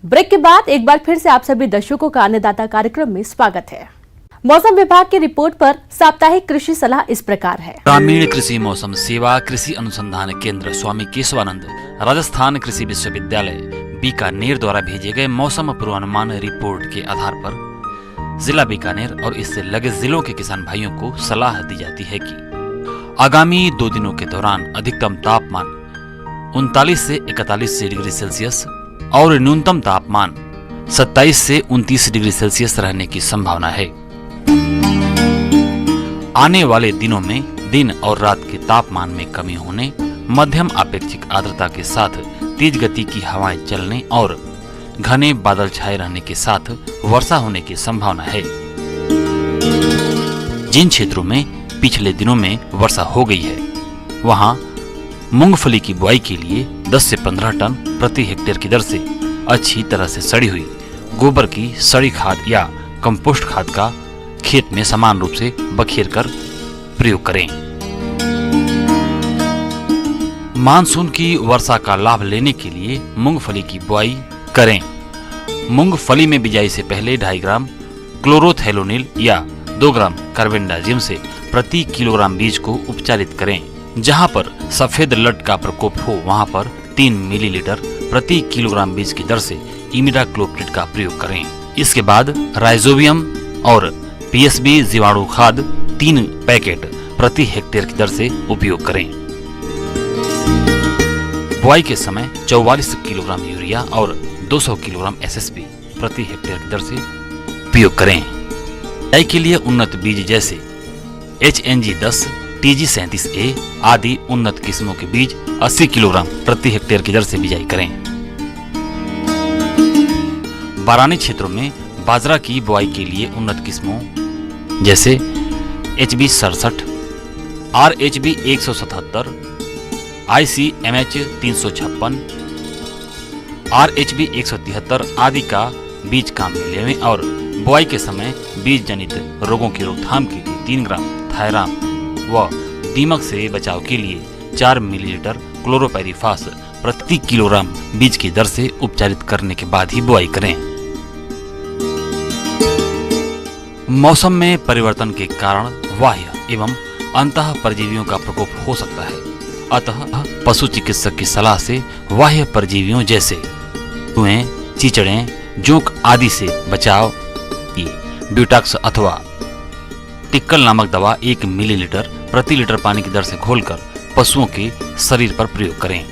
Break के बाद एक बार फिर से आप सभी दर्शकों का अन्नदाता कार्यक्रम में स्वागत है। मौसम विभाग की रिपोर्ट पर साप्ताहिक कृषि सलाह इस प्रकार है। ग्रामीण कृषि मौसम सेवा कृषि अनुसंधान केंद्र स्वामी केशवानंद राजस्थान कृषि विश्वविद्यालय बीकानेर द्वारा भेजे गए मौसम पूर्वानुमान रिपोर्ट के आधार पर जिला बीकानेर और इससे लगे जिलों के किसान भाइयों को सलाह दी जाती है कि आगामी 2 दिनों के दौरान अधिकतम तापमान 39 से 41 डिग्री सेल्सियस और न्यूनतम तापमान 27 से 29 डिग्री सेल्सियस रहने की संभावना है। आने वाले दिनों में दिन और रात के तापमान में कमी होने, मध्यम अपेक्षित आर्द्रता के साथ तेज गति की हवाएं चलने और घने बादल छाए रहने के साथ वर्षा होने की संभावना है। जिन क्षेत्रों में पिछले दिनों में वर्षा हो गई है, वहां मूंगफली की बुआई के लिए 10 से 15 टन प्रति हेक्टेयर की दर से अच्छी तरह से सड़ी हुई गोबर की सड़ी खाद या कंपोस्ट खाद का खेत में समान रूप से बखेर कर प्रयोग करें। मानसून की वर्षा का लाभ लेने के लिए मूंगफली की बुआई करें। मूंगफली में बिजाई से पहले 2.5 ग्राम क्लोरोथैलोनिल या 2 ग्राम कार्बेंडाजिम से प्रति किलोग्राम बीज को उपचारित करें। जहां पर सफेद लट का प्रकोप हो वहां पर 3 मिलीलीटर प्रति किलोग्राम बीज की दर से इमिडाक्लोप्रिड का प्रयोग करें। इसके बाद राइजोबियम और पीएसबी जीवाणु खाद 3 पैकेट प्रति हेक्टेयर की दर से उपयोग करें। बुआई के समय 44 किलोग्राम यूरिया और 200 किलोग्राम एसएसपी प्रति हेक्टेयर की दर से उपयोग करें। बुआई के लिए उन्नत बीज जैसे HNG10, TG37A आदि उन्नत किस्मों के बीज 80 किलोग्राम प्रति हेक्टेयर की दर से बिजाई करें। बारानी क्षेत्रों में बाजरा की बुआई के लिए उन्नत किस्मों जैसे HB67, RHB 177, ICMH 356, RHB 173 आदि का बीज काम में लेने और बुआई के समय बीज जनित रोगों की रोकथाम के लिए 3 ग्राम थायराम व दीमक से बचाव के लिए 4 मिलीलीटर क्लोरोपाइरीफास प्रति किलोग्राम बीज की दर से उपचारित करने के बाद ही बुआई करें। मौसम में परिवर्तन के कारण बाह्य एवं अंतः परजीवियों का प्रकोप हो सकता है, अतः पशु चिकित्सक की सलाह से बाह्य परजीवियों जैसे चूहे, चीचड़े, जोंक आदि से बचाव की ब्यूटाक्स अथवा टिक्कल नामक दवा 1 मिलीलीटर प्रति लीटर पानी की दर से घोलकर पशुओं के शरीर पर प्रयोग करें।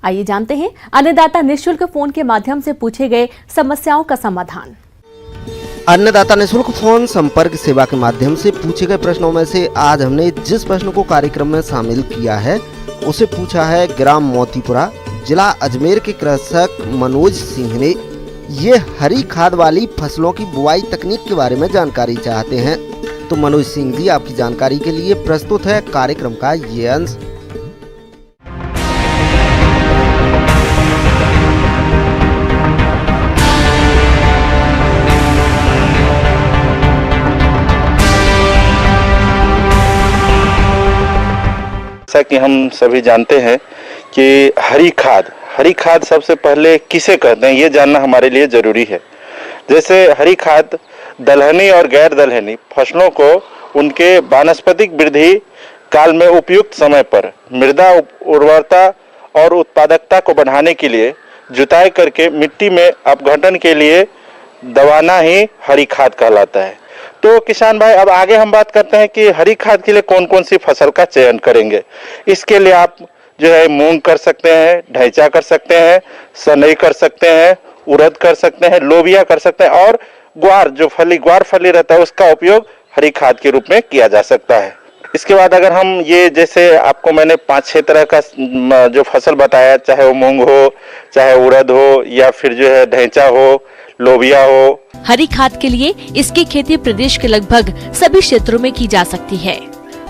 आइए जानते हैं अन्नदाता निःशुल्क फोन के माध्यम से पूछे गए समस्याओं का समाधान। अन्नदाता निःशुल्क फोन संपर्क सेवा के माध्यम से पूछे गए प्रश्नों में से आज हमने जिस प्रश्न को कार्यक्रम में शामिल किया है उसे पूछा है ग्राम मोतीपुरा जिला अजमेर के कृषक मनोज सिंह ने। ये हरी खाद वाली फसलों की बुआई तकनीक के बारे में जानकारी चाहते हैं। तो मनोज सिंह जी, आपकी जानकारी के लिए प्रस्तुत है कार्यक्रम का ये अंश। जैसा कि हम सभी जानते हैं कि हरी खाद सबसे पहले किसे कहते हैं ये जानना हमारे लिए जरूरी है। जैसे हरी खाद दलहनी और गैर दलहनी फसलों को उनके वानस्पतिक वृद्धि काल में उपयुक्त समय पर मृदा उर्वरता और उत्पादकता को बढ़ाने के लिए जुताई करके मिट्टी में अपघटन के लिए दबाना ही हरी खाद कहलाता है। तो किसान भाई, अब आगे हम बात करते हैं कि हरी खाद के लिए कौन कौन सी फसल का चयन करेंगे। इसके लिए आप जो है मूंग कर सकते हैं, ढैंचा कर सकते हैं, सनई कर सकते हैं, उड़द कर सकते हैं, लोबिया कर सकते हैं और ग्वार फली रहता है उसका उपयोग हरी खाद के रूप में किया जा सकता है। इसके बाद अगर हम ये जैसे आपको मैंने 5-6 तरह का जो फसल बताया, चाहे वो मूंग हो, चाहे उड़द हो या फिर जो है ढैंचा हो, लोबिया हो। हरी खाद के लिए इसकी खेती प्रदेश के लगभग सभी क्षेत्रों में की जा सकती है।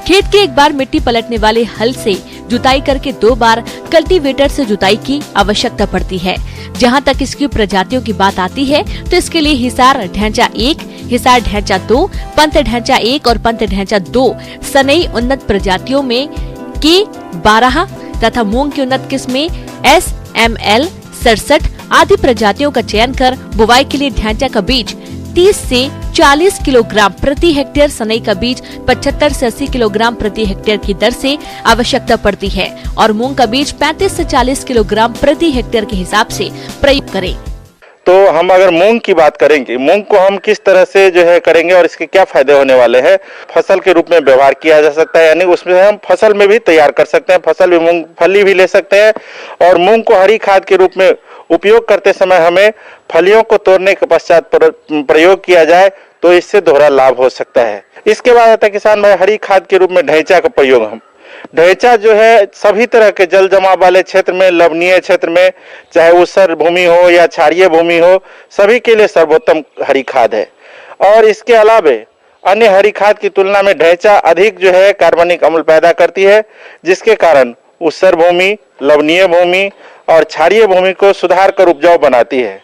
खेत के एक बार मिट्टी पलटने वाले हल से जुताई करके 2 बार कल्टीवेटर से जुताई की आवश्यकता पड़ती है। जहां तक इसकी प्रजातियों की बात आती है तो इसके लिए हिसार ढांचा 1, हिसार ढांचा 2, पंत ढांचा 1 और पंत ढांचा 2 सनई उन्नत प्रजातियों में K12 तथा मूंग की उन्नत किस्में SML 67 आदि प्रजातियों का चयन कर बुवाई के लिए ढांचा का बीज 30 से 40 किलोग्राम प्रति हेक्टेयर, सनई का बीज 75 से 80 किलोग्राम प्रति हेक्टेयर की दर से आवश्यकता पड़ती है और मूंग का बीज 35 से 40 किलोग्राम प्रति हेक्टेयर के हिसाब से प्रयोग करें। तो हम अगर मूंग की बात करेंगे, मूंग को हम किस तरह से जो है करेंगे और इसके क्या फायदे होने वाले हैं। फसल के रूप में व्यवहार किया जा सकता है, यानी उसमें हम फसल में भी तैयार कर सकते हैं, फसल भी मूंगफली भी ले सकते हैं। और मूंग को हरी खाद के रूप में उपयोग करते समय हमें फलियों को तोड़ने के पश्चात प्रयोग किया जाए तो इससे दोहरा लाभ हो सकता है। इसके बाद आता है किसान भाई हरी खाद के रूप में ढैंचा का प्रयोग। हम ढैंचा जो है सभी तरह के जल जमाव वाले क्षेत्र में, लवणीय क्षेत्र में, चाहे ऊसर भूमि हो या क्षारीय भूमि हो, सभी के लिए सर्वोत्तम हरी खाद है। और इसके अलावे अन्य हरी खाद की तुलना में ढैंचा अधिक जो है कार्बनिक अम्ल पैदा करती है, जिसके कारण ऊसर भूमि, लवणीय भूमि और क्षारीय भूमि को सुधार कर उपजाऊ बनाती है।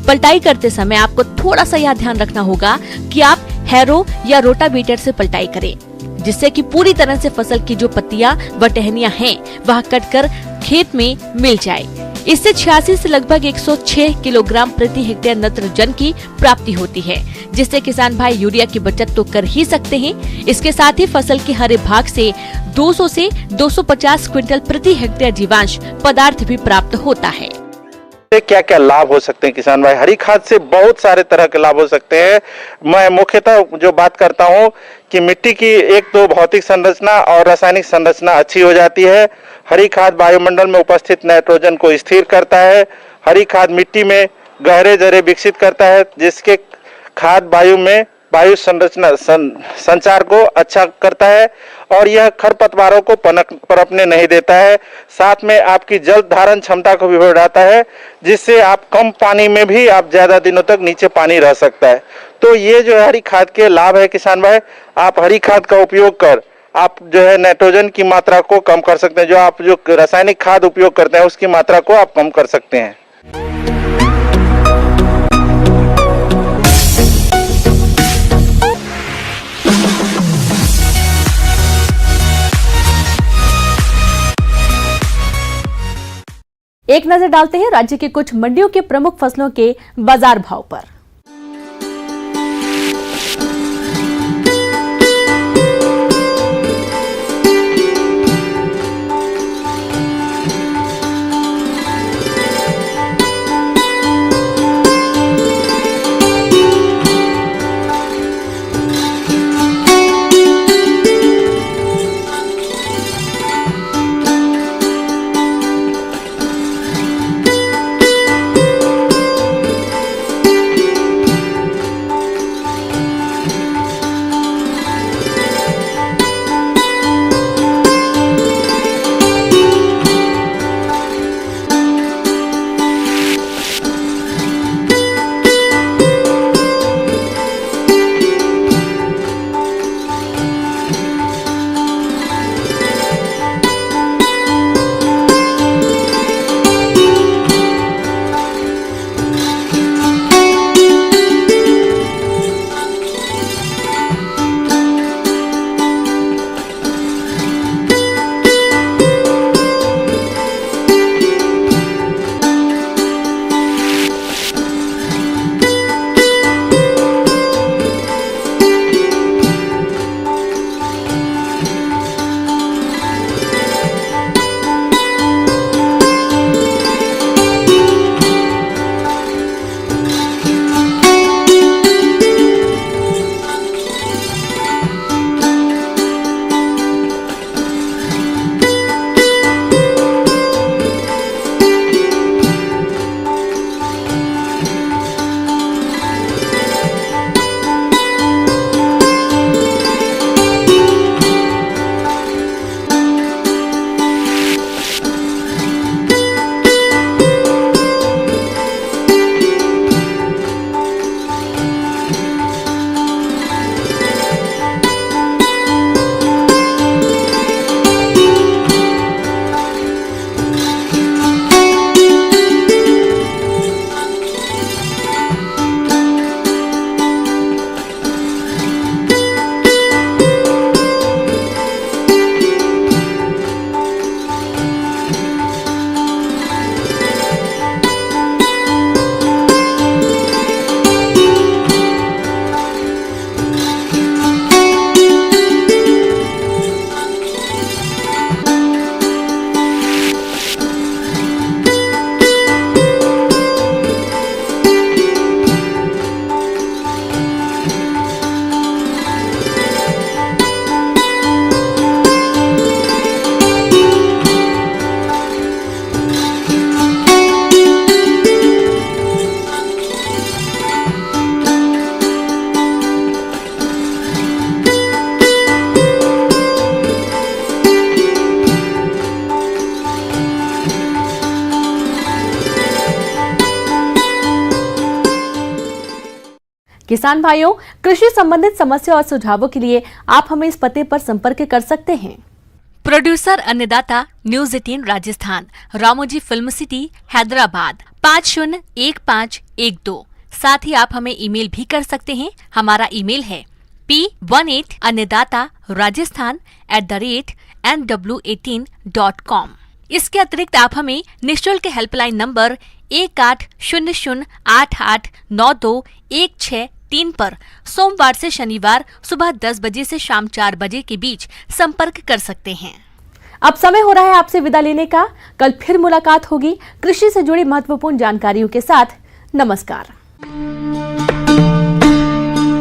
पलटाई करते समय आपको थोड़ा सा यह ध्यान रखना होगा कि आप हैरो या रोटावेटर से पलटाई करें, जिससे कि पूरी तरह से फसल की जो पत्तियां व टहनियां हैं वह कटकर खेत में मिल जाए। इससे 86 से लगभग 106 किलोग्राम प्रति हेक्टेयर नत्रजन की प्राप्ति होती है, जिससे किसान भाई यूरिया की बचत तो कर ही सकते हैं। इसके साथ ही फसल के हरे भाग से 200 से 250 क्विंटल प्रति हेक्टेयर जीवांश पदार्थ भी प्राप्त होता है। क्या क्या लाभ हो सकते हैं किसान भाई? हरी खाद से बहुत सारे तरह के लाभ हो सकते हैं। मैं मुख्यतः जो बात करता हूं कि मिट्टी की एक तो भौतिक संरचना और रासायनिक संरचना अच्छी हो जाती है। हरी खाद वायुमंडल में उपस्थित नाइट्रोजन को स्थिर करता है। हरी खाद मिट्टी में गहरे जरे विकसित करता है, जिसके खाद वायु में वायु संरचना संचार को अच्छा करता है और यह खरपतवारों को पनपने नहीं देता है। साथ में आपकी जल धारण क्षमता को भी बढ़ाता है, जिससे आप कम पानी में भी आप ज्यादा दिनों तक नीचे पानी रह सकता है। तो ये जो हरी खाद के लाभ है किसान भाई, आप हरी खाद का उपयोग कर आप जो है नाइट्रोजन की मात्रा को कम कर सकते हैं। जो आप जो रासायनिक खाद उपयोग करते हैं उसकी मात्रा को आप कम कर सकते हैं। एक नजर डालते हैं राज्य के कुछ मंडियों के प्रमुख फसलों के बाजार भाव पर। किसान भाइयों, कृषि संबंधित समस्या और सुझावों के लिए आप हमें इस पते पर संपर्क कर सकते हैं। प्रोड्यूसर अन्नदाता news 18 Rajasthan, Ramoji film city, Hyderabad 501512। साथ ही आप हमें ईमेल भी कर सकते हैं। हमारा ईमेल है p18annadatarajasthan@nw18.com। इसके अतिरिक्त आप हमें निःशुल्क हेल्पलाइन नंबर 1800889216 पर सोमवार से शनिवार सुबह 10 बजे से शाम 4 बजे के बीच संपर्क कर सकते हैं। अब समय हो रहा है आपसे विदा लेने का। कल फिर मुलाकात होगी कृषि से जुड़ी महत्वपूर्ण जानकारियों के साथ। नमस्कार।